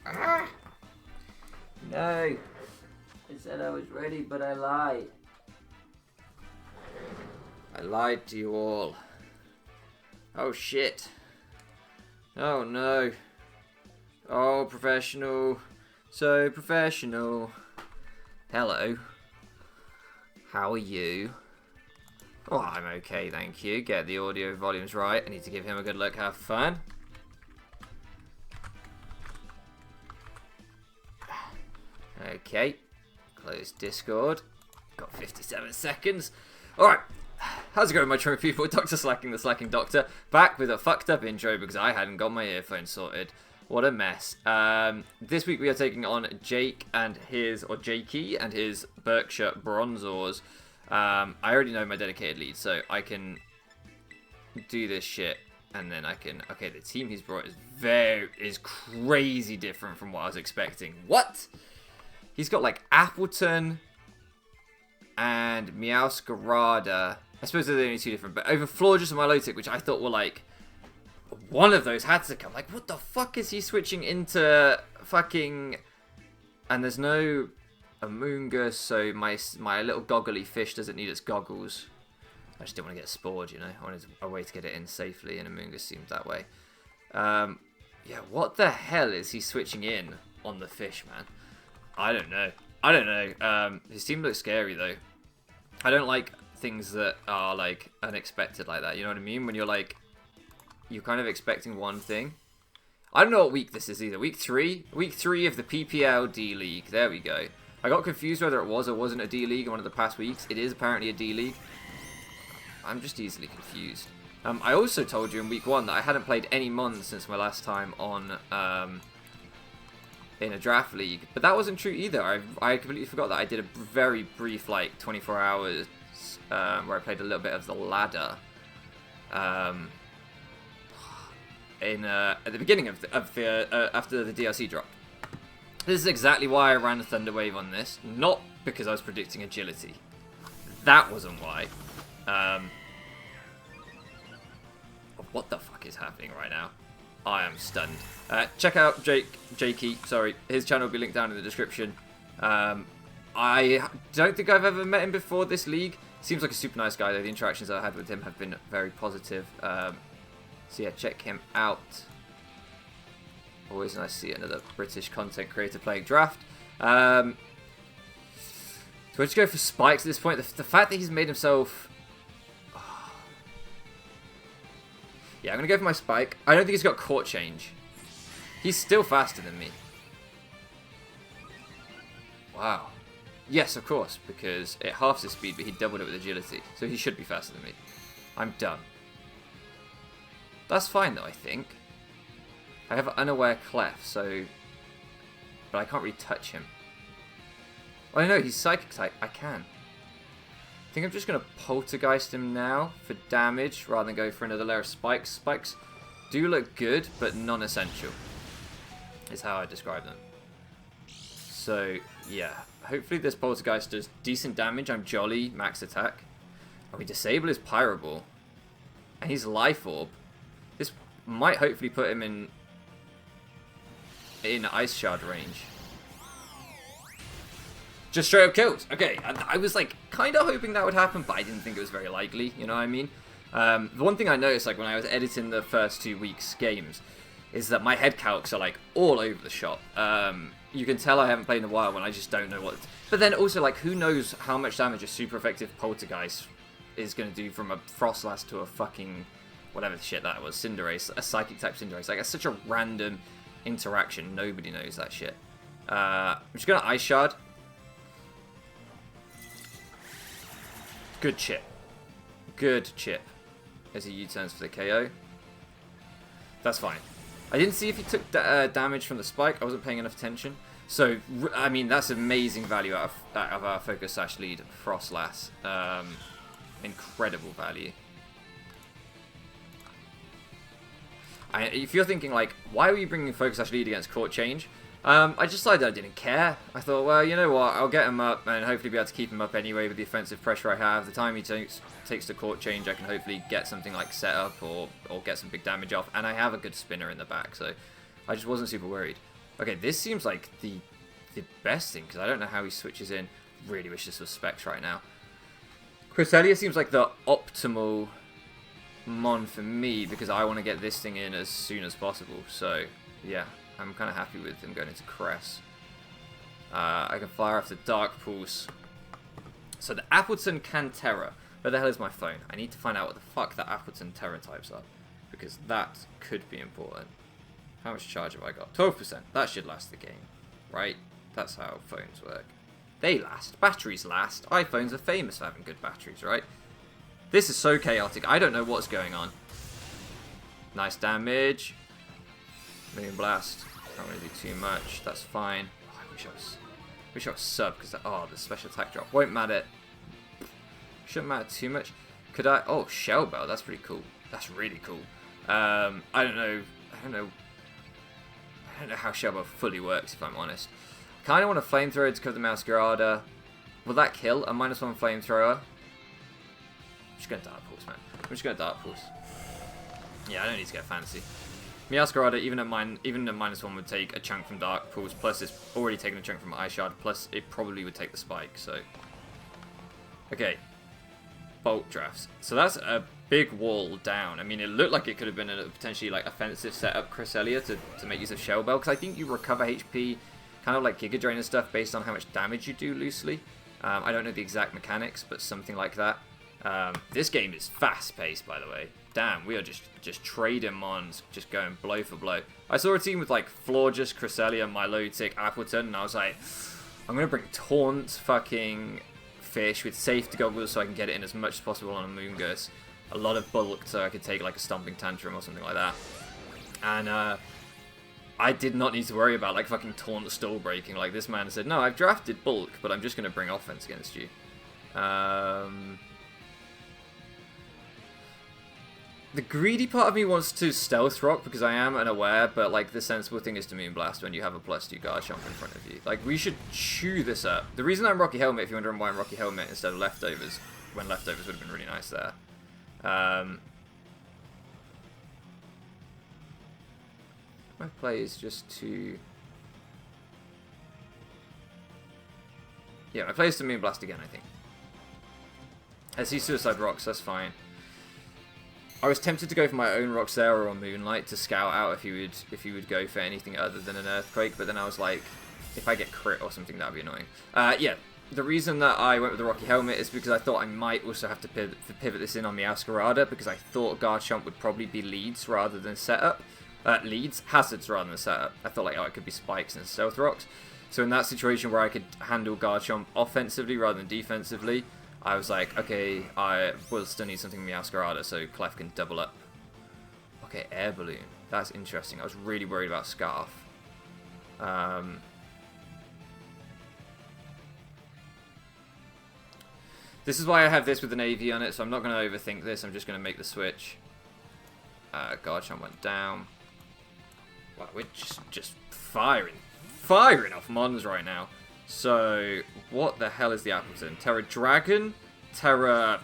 Ah! No! I said I was ready, but I lied. I lied to you all. Oh shit. Oh no. Oh, professional. So professional. Hello. How are you? Oh, I'm okay, thank you. Get the audio volumes right. I need to give him a good look. Have fun. Okay. Close Discord. Got 57 seconds. Alright. How's it going, my true people? Dr. Slacking, the Slacking Doctor. Back with a fucked up intro because I hadn't got my earphones sorted. What a mess. This week we are taking on Jakey and his Berkshire Bronzors. I already know my dedicated lead, so I can do this shit, and then I can... Okay, the team he's brought is crazy different from what I was expecting. What? He's got, like, Appleton and Meowscarada. I suppose they're the only two different, but over Florges and Milotic, which I thought were, like... One of those had to come. Like, what the fuck is he switching into fucking... And there's no... Amoonguss, so my little goggly fish doesn't need its goggles. I just didn't want to get spored, you know. I wanted a way to get it in safely, and Amoonguss seemed that way. Yeah, what the hell is he switching in on the fish, man? I don't know. His team looks scary, though. I don't like things that are, like, unexpected like that. You know what I mean? When you're, like, you're kind of expecting one thing. I don't know what week this is either. Week 3? Week 3 of the PPL D-League. There we go. I got confused whether it was or wasn't a D-League in one of the past weeks. It is apparently a D-League. I'm just easily confused. I also told you in week 1 that I hadn't played any Mons since my last time on in a draft league. But that wasn't true either. I completely forgot that I did a very brief, like, 24 hours where I played a little bit of the ladder. At the beginning of the after the DLC drop. This is exactly why I ran a Thunder Wave on this, not because I was predicting agility. That wasn't why. What the fuck is happening right now? I am stunned. Check out Jakey, sorry. His channel will be linked down in the description. I don't think I've ever met him before this league. Seems like a super nice guy, though. The interactions I've had with him have been very positive. So yeah, check him out. Always nice to see another British content creator playing draft. Do I just go for spikes at this point? The fact that he's made himself... Oh. Yeah, I'm going to go for my spike. I don't think he's got court change. He's still faster than me. Wow. Yes, of course, because it halves his speed, but he doubled it with agility. So he should be faster than me. I'm done. That's fine, though, I think. I have an unaware clef, so... But I can't really touch him. Oh, no, he's psychic type. I can. I think I'm just going to poltergeist him now for damage, rather than go for another layer of spikes. Spikes do look good, but non-essential. Is how I describe them. So, yeah. Hopefully this poltergeist does decent damage. I'm jolly. Max attack. Oh, we disable his Pyro Ball. And he's Life Orb. This might hopefully put him in Ice Shard range. Just straight up kills. Okay, I was like kind of hoping that would happen, but I didn't think it was very likely. You know what I mean? The one thing I noticed, like when I was editing the first 2 weeks' games, is that my head calcs are like all over the shop. You can tell I haven't played in a while when I just don't know what. But then also, like, who knows how much damage a super effective poltergeist is going to do from a Frostlass to a fucking whatever the shit that was, Cinderace, a psychic type Cinderace. Like, it's such a random interaction. Nobody knows that shit. I'm just going to Ice Shard. Good chip. Good chip. As he U-turns for the KO. That's fine. I didn't see if he took damage from the spike. I wasn't paying enough attention. So, I mean, that's amazing value out of our Focus Sash lead, Frostlass. Incredible value. If you're thinking, like, why were you bringing Focus Sash lead against Court Change? I just decided I didn't care. I thought, well, you know what, I'll get him up and hopefully be able to keep him up anyway with the offensive pressure I have. The time he takes the Court Change, I can hopefully get something like set up or get some big damage off. And I have a good spinner in the back, so I just wasn't super worried. Okay, this seems like the best thing, because I don't know how he switches in. Really wish this was Specs right now. Cresselia seems like the optimal mon for me, because I want to get this thing in as soon as possible. So, yeah, I'm kind of happy with him going into Cress. I can fire off the Dark Pulse. So the Appleton Cantera. Where the hell is my phone? I need to find out what the fuck the Appleton Terra types are, because that could be important. How much charge have I got? 12%. That should last the game, right? That's how phones work. They last. Batteries last. iPhones are famous for having good batteries, right? This is so chaotic. I don't know what's going on. Nice damage. Moon Blast. Not going to do too much. That's fine. Oh, I wish I was sub, because the special attack drop won't matter. Shouldn't matter too much. Could I? Oh, Shell Bell. That's pretty cool. That's really cool. I don't know how Shell Bell fully works, if I'm honest. Kind of want a flamethrower to cover the Masquerada. Will that kill a -1 flamethrower? I'm just going to Dark Pulse, man. I'm just going to Dark Pulse. Yeah, I don't need to get fancy. Masquerada, even at -1, would take a chunk from Dark Pulse. Plus, it's already taken a chunk from Ice Shard. Plus, it probably would take the spike. So, okay. Bolt drafts. So that's a big wall down. I mean, it looked like it could have been a potentially like offensive setup Cresselia to make use of Shell Bell, because I think you recover HP kind of like Giga Drain and stuff based on how much damage you do loosely. I don't know the exact mechanics, but something like that. This game is fast paced, by the way. Damn, we are just trading mons, just going blow for blow. I saw a team with like Florges, Cresselia, Milotic, Appleton, and I was like, I'm gonna bring Taunt, fucking Fish with safety goggles so I can get it in as much as possible on a Moongus. A lot of bulk so I could take like a Stomping Tantrum or something like that. And I did not need to worry about like fucking Taunt stall breaking. Like this man said, no, I've drafted bulk, but I'm just going to bring offense against you. The greedy part of me wants to Stealth Rock because I am unaware, but like the sensible thing is to Moonblast when you have a +2 guard jump in front of you. Like we should chew this up. The reason I'm Rocky Helmet, if you're wondering why I'm Rocky Helmet instead of Leftovers, when Leftovers would have been really nice there. My play is just to... Yeah, my play is to Moonblast again, I think. I see Suicide Rocks, that's fine. I was tempted to go for my own Roxera or Moonlight to scout out if he would go for anything other than an Earthquake, but then I was like, if I get crit or something, that would be annoying. Yeah, the reason that I went with the Rocky Helmet is because I thought I might also have to pivot this in on the Masquerada, because I thought Garchomp would probably be leads rather than setup. Hazards rather than setup. I thought like, oh, it could be Spikes and Stealth Rocks. So in that situation where I could handle Garchomp offensively rather than defensively, I was like, okay, I will still need something in Masquerada so Clef can double up. Okay, Air Balloon. That's interesting. I was really worried about Scarf. This is why I have this with an AV on it, so I'm not going to overthink this. I'm just going to make the switch. Garchomp went down. Wow, we're just firing off mons right now. So, what the hell is the Appleton? Terra Dragon, Terra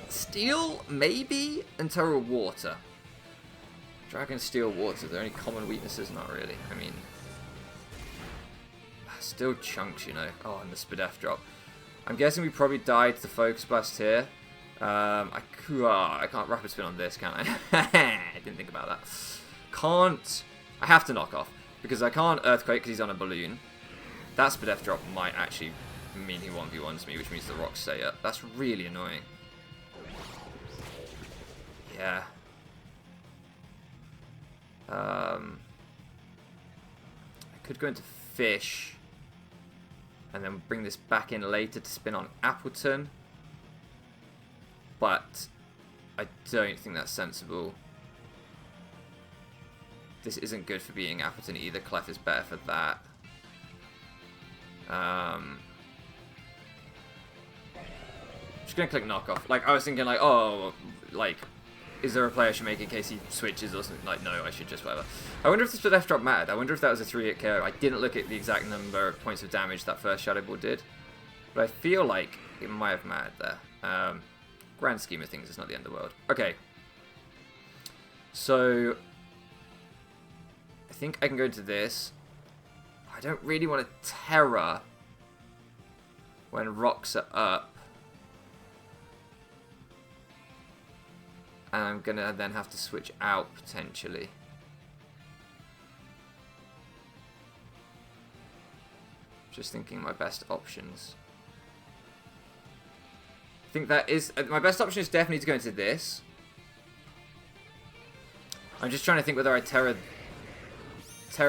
Steel, maybe, and Terra Water. Dragon, Steel, Water. Are there any common weaknesses? Not really. I mean, still chunks, you know. Oh, and the Spadef drop. I'm guessing we probably died to the Focus Blast here. I can't Rapid Spin on this, can I? I didn't think about that. Can't. I have to knock off because I can't Earthquake because he's on a balloon. That Spadef drop might actually mean he 1v1s me, which means the rocks stay up. That's really annoying. Yeah. I could go into Fish and then bring this back in later to spin on Appleton. But I don't think that's sensible. This isn't good for beating Appleton either. Clef is better for that. Just gonna click knockoff. Like I was thinking, like, oh, like, is there a play I should make in case he switches or something? Like, no, I should just whatever. I wonder if this Spadef drop mattered. I wonder if that was a 3-hit KO. I didn't look at the exact number of points of damage that first Shadow Ball did, but I feel like it might have mattered there. Grand scheme of things, it's not the end of the world. Okay. So, I think I can go into this. I don't really want to Terror when rocks are up. And I'm going to then have to switch out, potentially. Just thinking my best options. I think that is... my best option is definitely to go into this. I'm just trying to think whether I Terror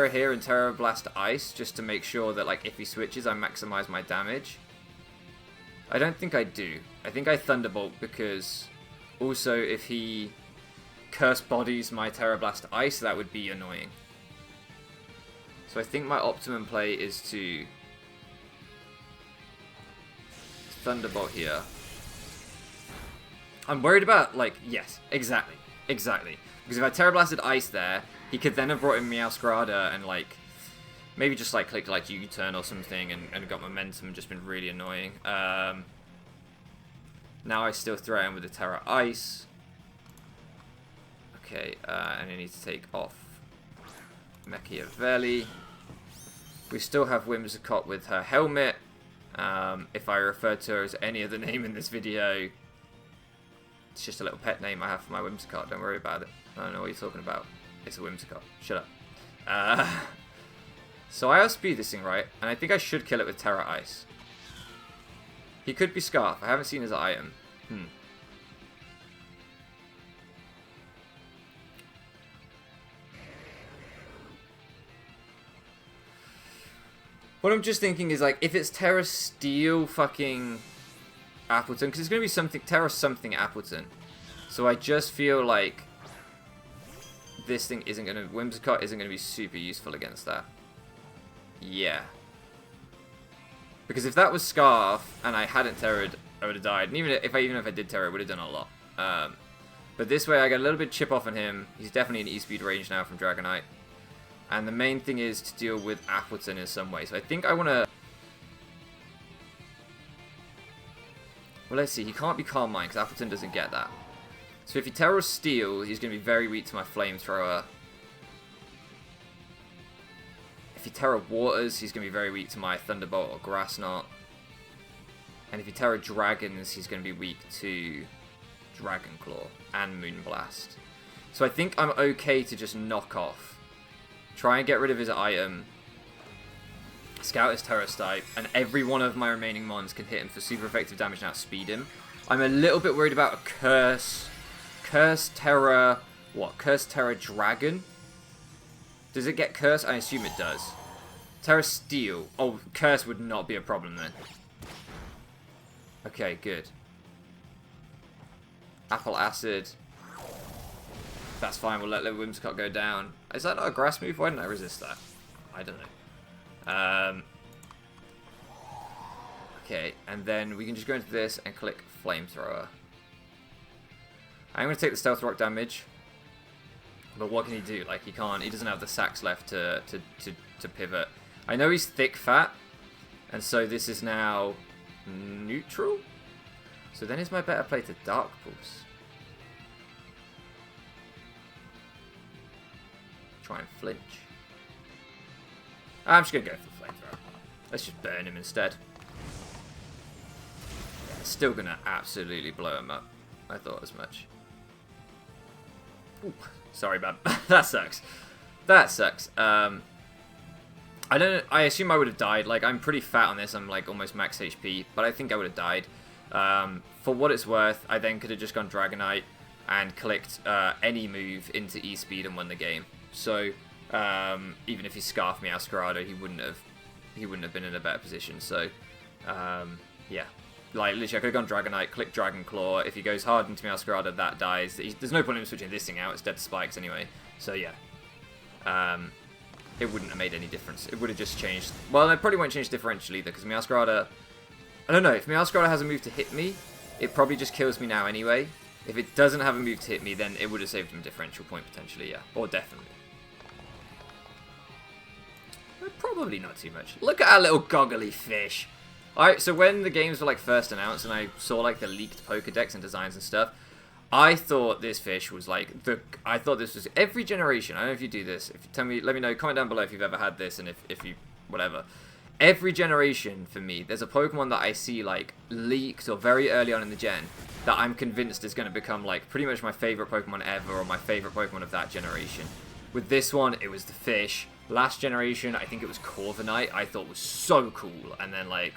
here and Terror Blast Ice, just to make sure that, like, if he switches, I maximize my damage. I don't think I do. I think I Thunderbolt because... Also, if he Curse Bodies my Terror Blast Ice, that would be annoying. So I think my optimum play is to Thunderbolt here. I'm worried about, like, yes, exactly. Because if I Terror Blasted Ice there, he could then have brought in Meowscarada and, like, maybe just, like, clicked, like, U-turn or something and got momentum and just been really annoying. Now I still throw in with the Terra Ice. Okay, and I need to take off Machiavelli. We still have Whimsicott with her helmet. If I refer to her as any other name in this video, it's just a little pet name I have for my Whimsicott. Don't worry about it. I don't know what you're talking about. It's a Whimsicott. Shut up. So I outspeed this thing, right? And I think I should kill it with Terra Ice. He could be Scarf. I haven't seen his item. What I'm just thinking is, like, if it's Terra Steel fucking Appleton, because it's going to be something, Terra something Appleton. So I just feel like this thing isn't going to, Whimsicott isn't going to be super useful against that. Yeah. Because if that was Scarf and I hadn't Terra'd, I would have died. And even if I did Terra, it would have done a lot. But this way I get a little bit chip off on him. He's definitely in E-speed range now from Dragonite. And the main thing is to deal with Appleton in some way. So I think I want to... Well, let's see. He can't be Calm Mind because Appleton doesn't get that. So if he Terra Steel, he's going to be very weak to my Flamethrower. If he Terra Waters, he's going to be very weak to my Thunderbolt or Grass Knot. And if he Terra Dragons, he's going to be weak to Dragon Claw and Moonblast. So I think I'm okay to just knock off. Try and get rid of his item. Scout his Terra type. And every one of my remaining mons can hit him for super effective damage and outspeed him. I'm a little bit worried about a Curse. Curse Terra... What? Curse Terra Dragon? Does it get Curse? I assume it does. Terra Steel. Oh, Curse would not be a problem then. Okay, good. Apple Acid. That's fine, we'll let Whimsicott go down. Is that not a grass move? Why didn't I resist that? I don't know. Okay, and then we can just go into this and click Flamethrower. I'm going to take the Stealth Rock damage. But what can he do? Like, he can't, he doesn't have the sacks left to pivot. I know he's thick fat, and so this is now neutral. So then is my better play to Dark Pulse. Try and flinch. I'm just going to go for the Flamethrower. Let's just burn him instead. It's still going to absolutely blow him up. I thought as much. Ooh, sorry, man. That sucks. That sucks. I assume I would have died. Like, I'm pretty fat on this. I'm like almost max HP, but I think I would have died. For what it's worth, I then could have just gone Dragonite and clicked any move into E-speed and won the game. So even if he scarfed Meowscarada, he wouldn't have been in a better position. So yeah, like literally, I could have gone Dragonite, click Dragon Claw. If he goes hard into Meowscarada, that dies. There's no point in switching this thing out. It's dead to spikes anyway. So yeah, it wouldn't have made any difference. It would have just changed. Well, it probably won't change differential either because Meowscarada. I don't know. If Meowscarada has a move to hit me, it probably just kills me now anyway. If it doesn't have a move to hit me, then it would have saved him a differential point potentially, yeah. Or definitely. Probably not too much. Look at our little goggly fish. Alright, so when the games were like first announced and I saw like the leaked Pokedex and designs and stuff, I thought this fish was like I thought this was every generation. I don't know if you do this. If you tell me, let me know. Comment down below if you've ever had this, and if you whatever. Every generation for me, there's a Pokemon that I see like leaked or very early on in the gen that I'm convinced is going to become like pretty much my favorite Pokemon ever or my favorite Pokemon of that generation. With this one, it was the fish. Last generation, I think it was Corviknight. I thought was so cool, and then like.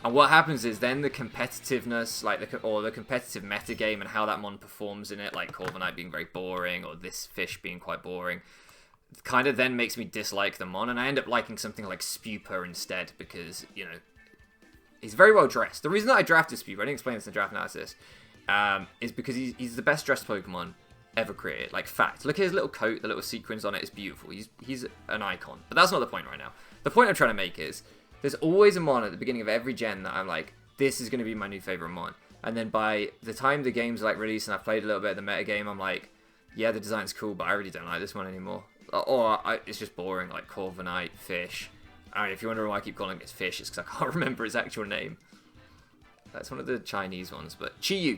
And what happens is then the competitiveness, like the competitive metagame and how that mon performs in it, like Corviknight being very boring or this fish being quite boring, kind of then makes me dislike the mon, and I end up liking something like Spupa instead because, you know, he's very well dressed. The reason that I drafted Spupa, I didn't explain this in the draft analysis, is because he's the best dressed Pokemon ever created. Like, fact. Look at his little coat, the little sequins on it is beautiful. He's an icon. But that's not the point right now. The point I'm trying to make is, there's always a mon at the beginning of every gen that I'm like, this is going to be my new favorite mon. And then by the time the game's like released and I've played a little bit of the meta game, I'm like, yeah, the design's cool, but I really don't like this one anymore. Or it's just boring, like Corviknight, Fish. I mean, if you're wondering why I keep calling it Fish, it's because I can't remember its actual name. That's one of the Chinese ones, but Chi-Yu.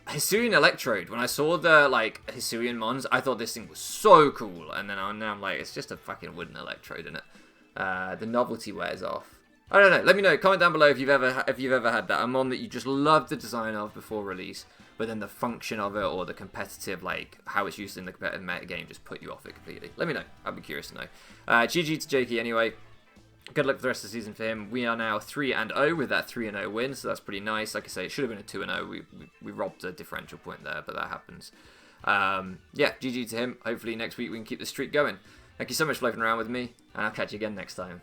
Hisuian Electrode. When I saw the like Hisuian mons, I thought this thing was so cool, and then now I'm like, it's just a fucking wooden Electrode in it. The novelty wears off. I don't know. Let me know. Comment down below if you've ever had that. A mon that you just loved the design of before release, but then the function of it or the competitive, like how it's used in the competitive meta game, just put you off it completely. Let me know. I'd be curious to know. GG to Jakey anyway. Good luck for the rest of the season for him. We are now 3-0 with that 3-0 win, so that's pretty nice. Like I say, it should have been a 2-0. We robbed a differential point there, but that happens. Yeah, GG to him. Hopefully next week we can keep the streak going. Thank you so much for playing around with me, and I'll catch you again next time.